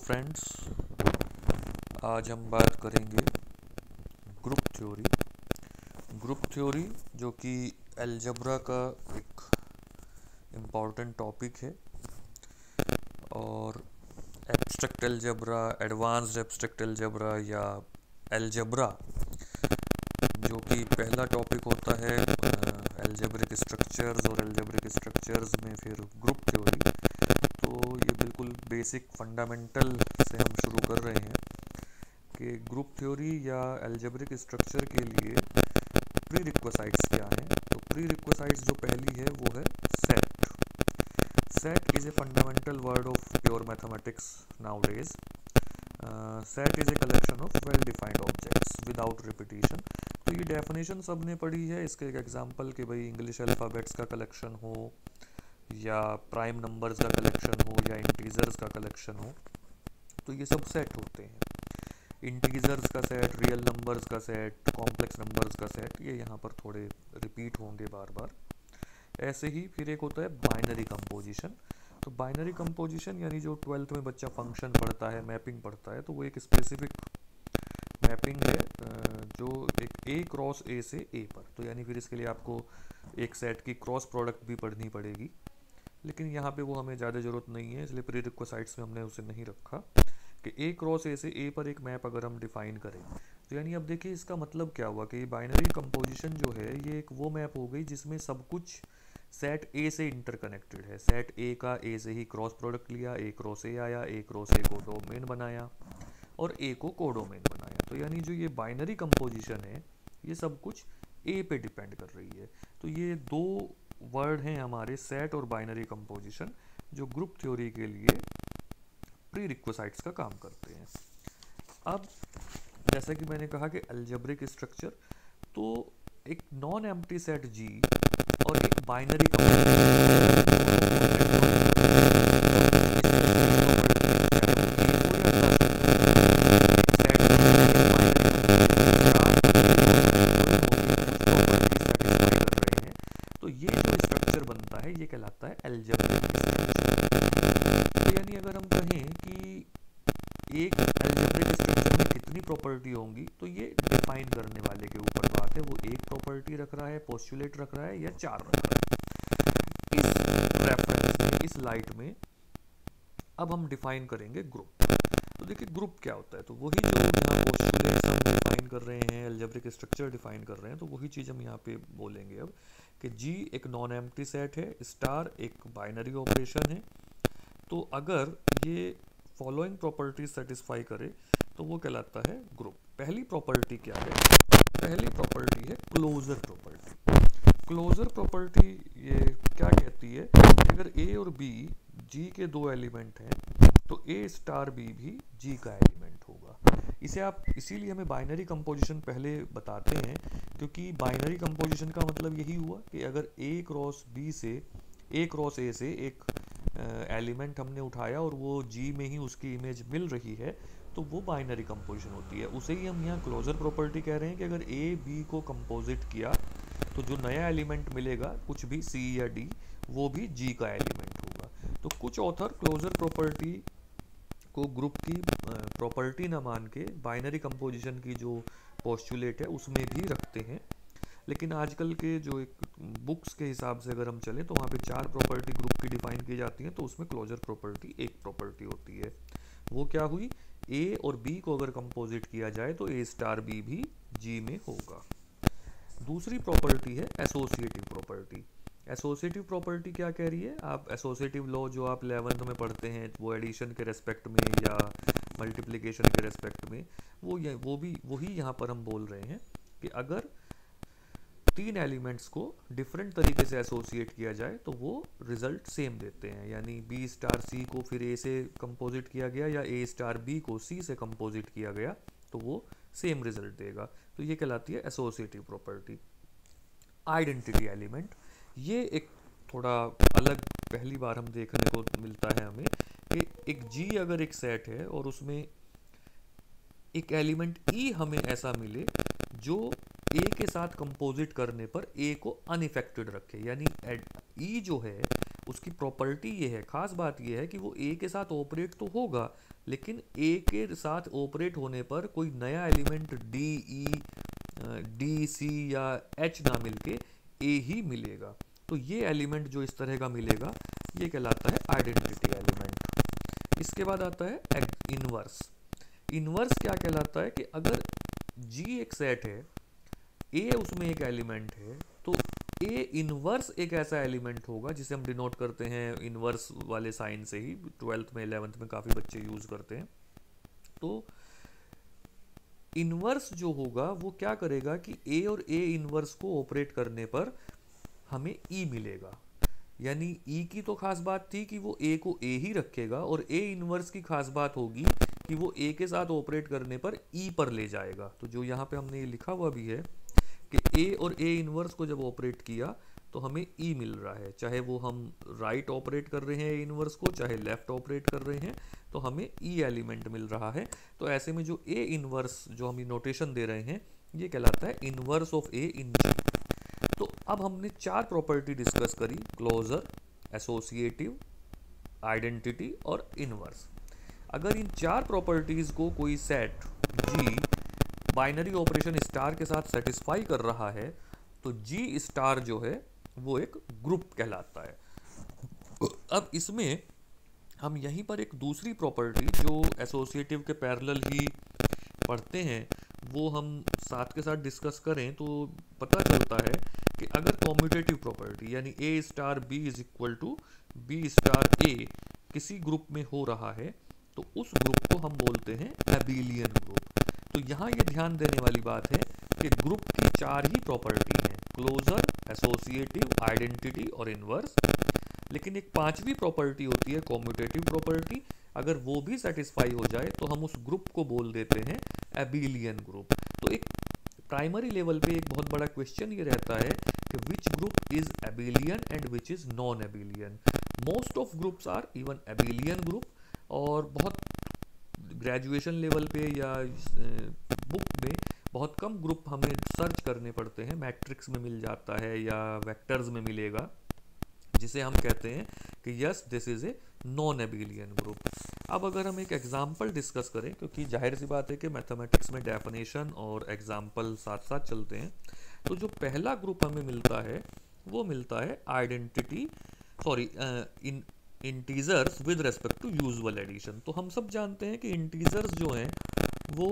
Friends, आज हम बात करेंगे ग्रुप थ्योरी। ग्रुप थ्योरी जो कि अलजेब्रा का एक इम्पॉर्टेंट टॉपिक है और abstract algebra, advanced abstract algebra या अलजेब्रा जो कि पहला टॉपिक होता है अलजेब्रिक स्ट्रक्चर्स और अलजेब्रिक स्ट्रक्चर्स में फिर ग्रुप थ्योरी। तो ये बिल्कुल बेसिक फंडामेंटल से हम शुरू कर रहे हैं कि ग्रुप थ्योरी या अलजेब्रिक स्ट्रक्चर के लिए प्री रिक्विसाइट्स क्या हैं। तो प्री रिक्विसाइट्स जो पहली है वो है set. Set is a fundamental word of pure mathematics nowadays. Set is a collection of well defined objects without repetition. तो ये डेफिनेशन सब ने पढ़ी है। इसके एक एग्जांपल कि भाई इंग्लिश अल्फ़ाबेट्स का कलेक्शन हो या प्राइम नंबर्स का कलेक्शन हो या इंटीजर्स का कलेक्शन हो, तो ये सब सेट होते हैं। इंटीजर्स का सेट, रियल नंबर्स का सेट, कॉम्प्लेक्स नंबर्स का सेट, ये यहाँ पर थोड़े रिपीट होंगे बार बार। ऐसे ही फिर एक होता है बाइनरी कंपोजिशन। तो बाइनरी कंपोजिशन यानी जो 12th में बच्चा फंक्शन पढ़ता है, मैपिंग पढ़ता है, तो वो एक स्पेसिफिक मैपिंग है जो एक ए क्रॉस ए से ए पर। तो यानी फिर इसके लिए आपको एक सेट की क्रॉस प्रोडक्ट भी पढ़नी पड़ेगी, लेकिन यहाँ पे वो हमें ज़्यादा ज़रूरत नहीं है, इसलिए प्री रिक्विसाइट्स में हमने उसे नहीं रखा कि ए क्रॉस ए से ए पर एक मैप अगर हम डिफाइन करें। तो यानी अब देखिए इसका मतलब क्या हुआ कि बाइनरी कंपोजिशन जो है ये एक वो मैप हो गई जिसमें सब कुछ सेट ए से इंटरकनेक्टेड है। सेट ए का ए से ही क्रॉस प्रोडक्ट लिया, ए क्रॉस ए आया, ए क्रॉस ए को डोमेन बनाया और ए को कोडोमेन बनाया। तो यानी जो ये बाइनरी कंपोजिशन है ये सब कुछ ए पे डिपेंड कर रही है। तो ये दो वर्ड हैं हमारे, सेट और बाइनरी कंपोजिशन, जो ग्रुप थ्योरी के लिए प्री रिक्विसाइट्स का काम करते हैं। अब जैसा कि मैंने कहा कि अलजेब्रिक स्ट्रक्चर, तो एक नॉन एम्प्टी सेट जी और एक बाइनरी तो ये जो स्ट्रक्चर बनता है ये कहलाता है अलजेब्रिक स्ट्रक्चर। तो यानी अगर हम कहें कि एक अलजेब्रिक स्ट्रक्चर में कितनी प्रॉपर्टी होंगी, तो ये डिफाइन करने वाले के ऊपर बात है, वो एक प्रॉपर्टी रख रहा है, पोस्टुलेट रख रहा है या चार रख रहा है। इस रेफरेंस में, इस लाइट में अब हम डिफाइन करेंगे ग्रुप। तो देखिए ग्रुप क्या होता है, तो वही जो यहाँ पोस्टुलेट्स हम डिफाइन कर रहे हैं, अलजेब्रिक स्ट्रक्चर डिफाइन कर रहे हैं, तो वही चीज़ हम यहाँ पे बोलेंगे अब कि जी एक नॉन एम्प्टी सेट है, स्टार एक बाइनरी ऑपरेशन है। तो अगर ये फॉलोइंग प्रॉपर्टी सेटिस्फाई करे तो वो कहलाता है ग्रुप। पहली प्रॉपर्टी क्या है? पहली प्रॉपर्टी है क्लोजर प्रॉपर्टी। क्लोजर प्रॉपर्टी ये क्या कहती है कि अगर ए और बी जी के दो एलिमेंट हैं तो ए स्टार बी भी जी का एलिमेंट होगा। इसे आप इसीलिए हमें बाइनरी कंपोजिशन पहले बताते हैं, क्योंकि बाइनरी कंपोजिशन का मतलब यही हुआ कि अगर ए क्रॉस बी से, ए क्रॉस ए से एक एलिमेंट हमने उठाया और वो जी में ही उसकी इमेज मिल रही है, तो वो बाइनरी कंपोजिशन होती है। उसे ही हम यहाँ क्लोजर प्रॉपर्टी कह रहे हैं कि अगर ए बी को कंपोजिट किया तो जो नया एलिमेंट मिलेगा, कुछ भी सी या डी, वो भी जी का एलिमेंट होगा। तो कुछ ऑथर क्लोजर प्रॉपर्टी को ग्रुप की प्रॉपर्टी न मान के बाइनरी कंपोजिशन की जो पोस्टुलेट है उसमें भी रखते हैं, लेकिन आजकल के जो एक बुक्स के हिसाब से अगर हम चलें तो वहाँ पे चार प्रॉपर्टी ग्रुप की डिफाइन की जाती हैं, तो उसमें क्लोजर प्रॉपर्टी एक प्रॉपर्टी होती है। वो क्या हुई? ए और बी को अगर कंपोजिट किया जाए तो ए स्टार बी भी जी में होगा। दूसरी प्रॉपर्टी है एसोसिएटिव प्रॉपर्टी। एसोसिएटिव प्रॉपर्टी क्या कह रही है? आप एसोसिएटिव लॉ जो आप 11th में पढ़ते हैं, वो एडिशन के रेस्पेक्ट में या मल्टीप्लिकेशन के रेस्पेक्ट में, वो भी वही यहाँ पर हम बोल रहे हैं कि अगर तीन एलिमेंट्स को डिफरेंट तरीके से एसोसिएट किया जाए तो वो रिजल्ट सेम देते हैं। यानी बी स्टार सी को फिर ए से कंपोजिट किया गया या ए स्टार बी को सी से कंपोजिट किया गया तो वो सेम रिजल्ट देगा। तो ये कहलाती है एसोसिएटिव प्रॉपर्टी। आइडेंटिटी एलिमेंट, ये एक थोड़ा अलग पहली बार हम देखने को मिलता है हमें कि एक जी अगर एक सेट है और उसमें एक एलिमेंट ई हमें ऐसा मिले जो ए के साथ कंपोजिट करने पर ए को अनइफेक्टेड रखे, यानी ई जो है उसकी प्रॉपर्टी ये है, खास बात ये है कि वो ए के साथ ऑपरेट तो होगा, लेकिन ए के साथ ऑपरेट होने पर कोई नया एलिमेंट डी, ई, डी, सी या एच ना मिलके ए ही मिलेगा। तो ये एलिमेंट जो इस तरह का मिलेगा ये कहलाता है आइडेंटिटी एलिमेंट। इसके बाद आता है इनवर्स। इनवर्स क्या कहलाता है कि अगर जी एक सेट है, ए उसमें एक एलिमेंट है, तो ए इनवर्स एक ऐसा एलिमेंट होगा जिसे हम डिनोट करते हैं इनवर्स वाले साइन से ही, 12th में 11th में काफ़ी बच्चे यूज़ करते हैं। तो इनवर्स जो होगा वो क्या करेगा कि ए और ए इनवर्स को ऑपरेट करने पर हमें ई मिलेगा। यानी ई की तो खास बात थी कि वो ए को ए ही रखेगा, और ए इनवर्स की खास बात होगी कि वो ए के साथ ऑपरेट करने पर ई पर ले जाएगा। तो जो यहाँ पे हमने ये लिखा हुआ भी है कि ए और ए इनवर्स को जब ऑपरेट किया तो हमें ई मिल रहा है, चाहे वो हम राइट ऑपरेट कर रहे हैं ए इनवर्स को, चाहे लेफ्ट ऑपरेट कर रहे हैं, तो हमें ई एलिमेंट मिल रहा है। तो ऐसे में जो ए इनवर्स जो हम नोटेशन दे रहे हैं ये कहलाता है इनवर्स ऑफ ए इन जी। तो अब हमने 4 प्रॉपर्टी डिस्कस करी, क्लोजर, एसोसिएटिव, आइडेंटिटी और इनवर्स। अगर इन 4 प्रॉपर्टीज को कोई सेट जी बाइनरी ऑपरेशन स्टार के साथ सेटिस्फाई कर रहा है तो जी स्टार जो है वो एक ग्रुप कहलाता है। अब इसमें हम यहीं पर एक दूसरी प्रॉपर्टी जो एसोसिएटिव के पैरेलल ही पढ़ते हैं वो हम साथ के साथ डिस्कस करें तो पता चलता है कि अगर कॉम्यूटेटिव प्रॉपर्टी यानी a star b is equal to b star a किसी ग्रुप में हो रहा है तो उस ग्रुप को हम बोलते हैं एबिलियन ग्रुप। तो यहाँ ये ध्यान देने वाली बात है कि ग्रुप की 4 ही प्रॉपर्टी हैं, क्लोजर, एसोसिएटिव, आइडेंटिटी और इनवर्स। लेकिन एक 5वीं प्रॉपर्टी होती है कॉम्यूटेटिव प्रॉपर्टी, अगर वो भी सेटिस्फाई हो जाए तो हम उस ग्रुप को बोल देते हैं एबिलियन ग्रुप। तो एक प्राइमरी लेवल पे एक बहुत बड़ा क्वेश्चन ये रहता है कि which group is abelian and which is non abelian. Most of groups are even abelian group, और बहुत ग्रेजुएशन लेवल पे या बुक में बहुत कम ग्रुप हमें सर्च करने पड़ते हैं, मैट्रिक्स में मिल जाता है या वेक्टर्स में मिलेगा, जिसे हम कहते हैं कि yes this is a non abelian group. अब अगर हम एक एग्जाम्पल डिस्कस करें, क्योंकि जाहिर सी बात है कि मैथमेटिक्स में डेफिनेशन और एग्जाम्पल साथ साथ चलते हैं, तो जो पहला ग्रुप हमें मिलता है वो मिलता है identity integers with respect to usual addition. तो हम सब जानते हैं कि इंटीजर्स जो हैं वो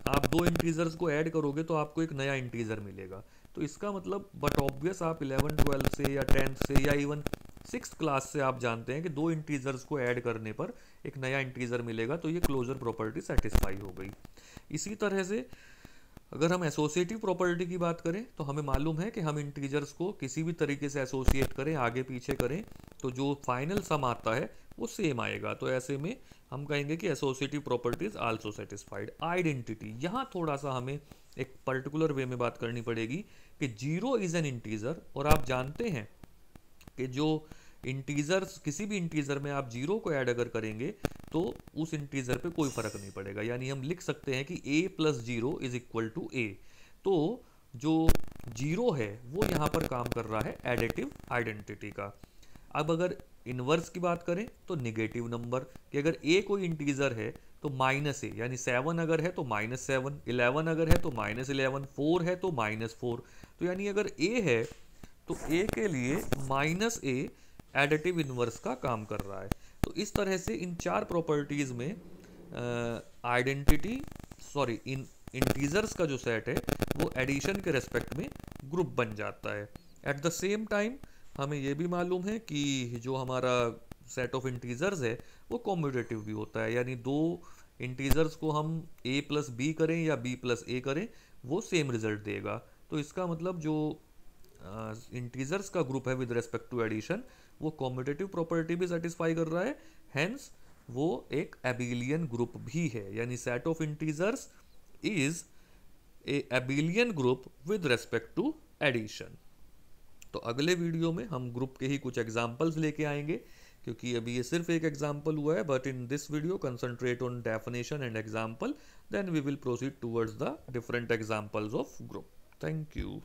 आप 2 इंटीजर्स को ऐड करोगे तो आपको एक नया इंटीजर मिलेगा। तो इसका मतलब बट ऑब्वियस आप 11, 12 से या 10th से या इवन 6th क्लास से आप जानते हैं कि 2 इंटीजर्स को ऐड करने पर एक नया इंटीजर मिलेगा। तो ये क्लोजर प्रॉपर्टी सेटिस्फाई हो गई। इसी तरह से अगर हम एसोसिएटिव प्रॉपर्टी की बात करें तो हमें मालूम है कि हम इंटीजर्स को किसी भी तरीके से एसोसिएट करें, आगे पीछे करें, तो जो फाइनल सम आता है वो सेम आएगा। तो ऐसे में हम कहेंगे कि associative properties also satisfied. Identity, यहाँ थोड़ा सा हमें एक पर्टिकुलर वे में बात करनी पड़ेगी कि 0 इज एन इंटीजर, और आप जानते हैं कि जो इंटीजर्स किसी भी इंटीजर में आप 0 को ऐड अगर करेंगे तो उस इंटीजर पे कोई फर्क नहीं पड़ेगा। यानी हम लिख सकते हैं कि a + 0 is equal to a। तो जो 0 है वो यहाँ पर काम कर रहा है एडिटिव आइडेंटिटी का। अब अगर इनवर्स की बात करें तो निगेटिव नंबर, कि अगर a कोई इंटीजर है तो -a, यानी 7 अगर है तो -7, 11 अगर है तो -11, 4 है तो -4। तो यानी अगर a है तो a के लिए -a एडिटिव इनवर्स का काम कर रहा है। तो इस तरह से इन 4 प्रॉपर्टीज में इंटीजर्स का जो सेट है वो एडिशन के रेस्पेक्ट में ग्रुप बन जाता है। एट द सेम टाइम हमें ये भी मालूम है कि जो हमारा सेट ऑफ इंटीजर्स है वो कॉम्यूटेटिव भी होता है, यानी 2 इंटीजर्स को हम a + b करें या b + a करें वो सेम रिजल्ट देगा। तो इसका मतलब जो इंटीजर्स का ग्रुप है विद रेस्पेक्ट टू एडिशन वो कॉम्यूटेटिव प्रॉपर्टी भी सेटिस्फाई कर रहा है, हेंस वो एक एबिलियन ग्रुप भी है। यानी set of integers is a abelian group with respect to addition. तो अगले वीडियो में हम ग्रुप के ही कुछ एग्जांपल्स लेके आएंगे, क्योंकि अभी ये सिर्फ एक एग्जांपल हुआ है, but in this video concentrate on definition and example, then we will proceed towards the different examples of group. Thank you.